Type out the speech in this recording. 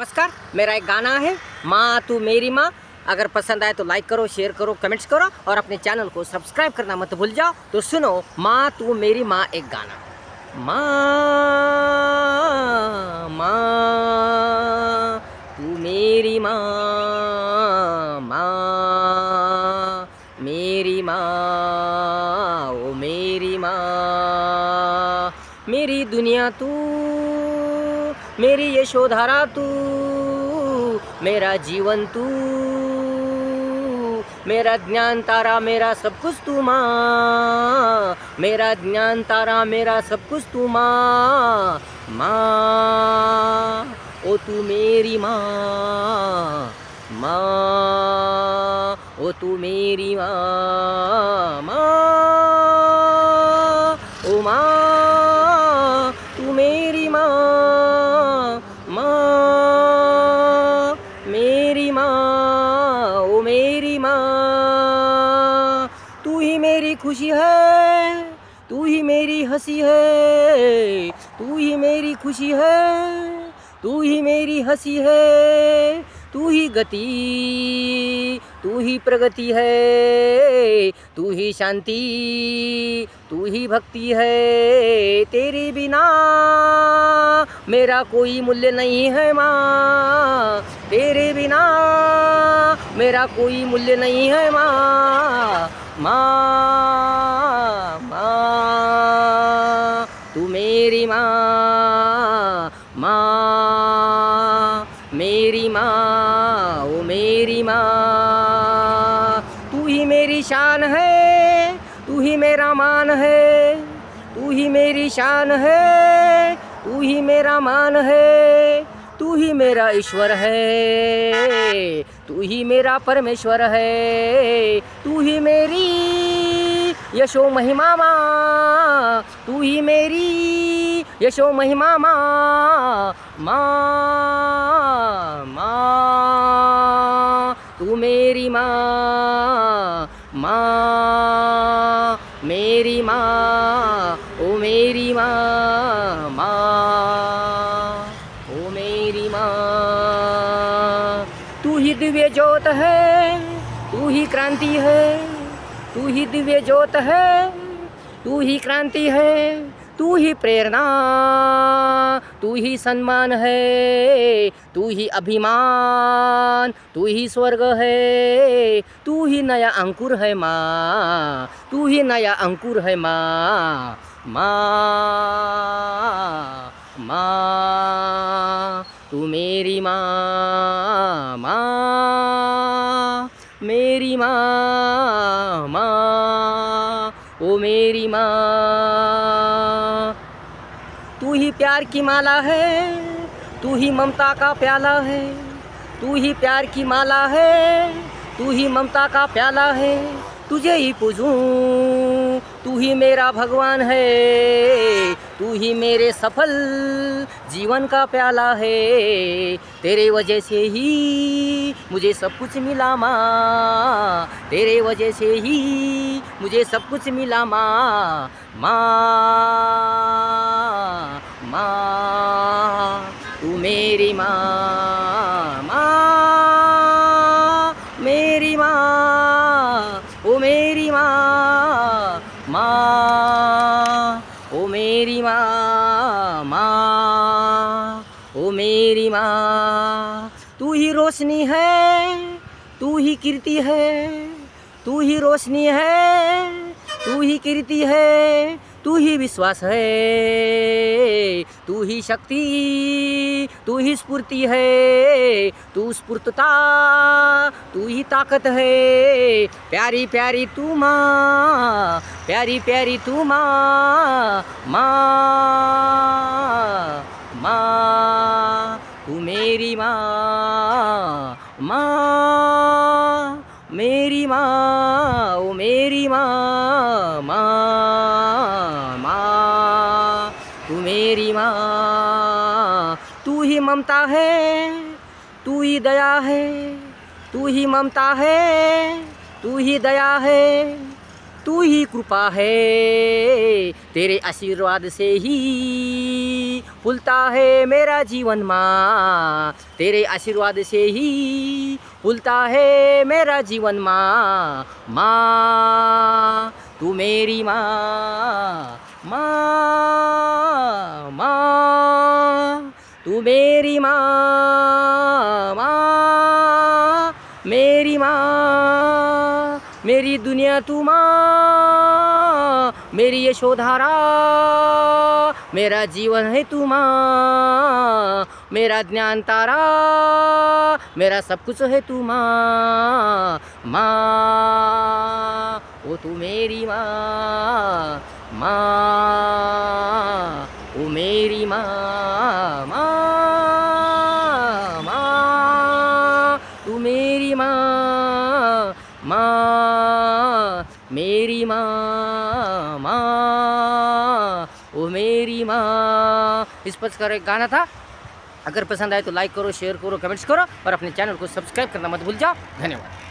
नमस्कार, मेरा एक गाना है माँ तू मेरी माँ। अगर पसंद आए तो लाइक करो, शेयर करो, कमेंट्स करो और अपने चैनल को सब्सक्राइब करना मत भूल जाओ। तो सुनो माँ तू मेरी माँ एक गाना। माँ माँ तू मेरी माँ, माँ मेरी माँ, ओ मेरी माँ, मेरी दुनिया तू, मेरी यशोधारा तू, मेरा जीवन तू, मेरा ज्ञान तारा, मेरा सब कुछ तू माँ, मेरा ज्ञान तारा, मेरा सब कुछ तू माँ। माँ ओ तू मेरी माँ, माँ ओ तू मेरी माँ, माँ ओ माँ तू मेरी माँ, माँ मेरी माँ, ओ मेरी माँ। तू ही मेरी खुशी है, तू ही मेरी हंसी है, तू ही मेरी खुशी है, तू ही मेरी हंसी है, तू ही गति, तू ही प्रगति है, तू ही शांति, तू ही भक्ति है। तेरे बिना मेरा कोई मूल्य नहीं है माँ, तेरे बिना मेरा कोई मूल्य नहीं है माँ। माँ माँ तू मेरी माँ, माँ मेरी माँ, ओ मेरी माँ। तू ही मेरी शान है, तू ही मेरा मान है, तू ही मेरी शान है, तू ही मेरा मान है, तू ही मेरा ईश्वर है, तू ही मेरा परमेश्वर है, तू ही मेरी यशो महिमा माँ, तू ही मेरी यशो महिमा माँ। माँ माँ तू मेरी माँ, माँ मेरी माँ, ओ मेरी माँ, माँ ओ मेरी माँ। तू ही दिव्य ज्योत है, तू ही क्रांति है, तू ही दिव्य ज्योत है, तू ही क्रांति है, तू ही प्रेरणा, तू ही सम्मान है, तू ही अभिमान, तू ही स्वर्ग है, तू ही नया अंकुर है माँ, तू ही नया अंकुर है माँ। माँ माँ तू मेरी माँ, माँ मेरी माँ, माँ ओ मेरी माँ। तू ही प्यार की माला है, तू ही ममता का प्याला है, तू ही प्यार की माला है, तू ही ममता का प्याला है, तुझे ही पूजूं, तू ही मेरा भगवान है, तू ही मेरे सफल जीवन का प्याला है। तेरे वजह से ही मुझे सब कुछ मिला माँ, तेरे वजह से ही मुझे सब कुछ मिला माँ। माँ माँ तू मेरी माँ, माँ मेरी माँ, ओ मेरी माँ, माँ ओ मेरी माँ, माँ ओ मेरी माँ। तू ही रोशनी है, तू ही कीर्ति है, तू ही रोशनी है, तू ही कीर्ति है, तू ही विश्वास है, तू ही शक्ति, तू ही स्फूर्ति है, तू स्फूर्तता, तू ही ताकत है। प्यारी प्यारी तू माँ, प्यारी प्यारी तू माँ, माँ माँ तू मेरी माँ, माँ मेरी माँ, ओ मेरी माँ, माँ माँ तू मेरी माँ। तू ही ममता है, तू ही दया है, तू ही ममता है, तू ही दया है, तू ही कृपा है। तेरे आशीर्वाद से ही फूलता है मेरा जीवन माँ, तेरे आशीर्वाद से ही फूलता है मेरा जीवन माँ। माँ तू मेरी माँ, माँ माँ तू मेरी माँ, माँ मेरी माँ, मेरी दुनिया तू माँ, मेरी यशोधारा, मेरा जीवन है तू माँ, मेरा ज्ञान तारा, मेरा सब कुछ है तू माँ। माँ ओ तू मेरी माँ, माँ ओ मेरी माँ, माँ माँ तू मेरी माँ, माँ मेरी माँ, माँ ओ मेरी माँ। इस प्रकार एक गाना था। अगर पसंद आए तो लाइक करो, शेयर करो, कमेंट्स करो और अपने चैनल को सब्सक्राइब करना मत भूल जाओ। धन्यवाद।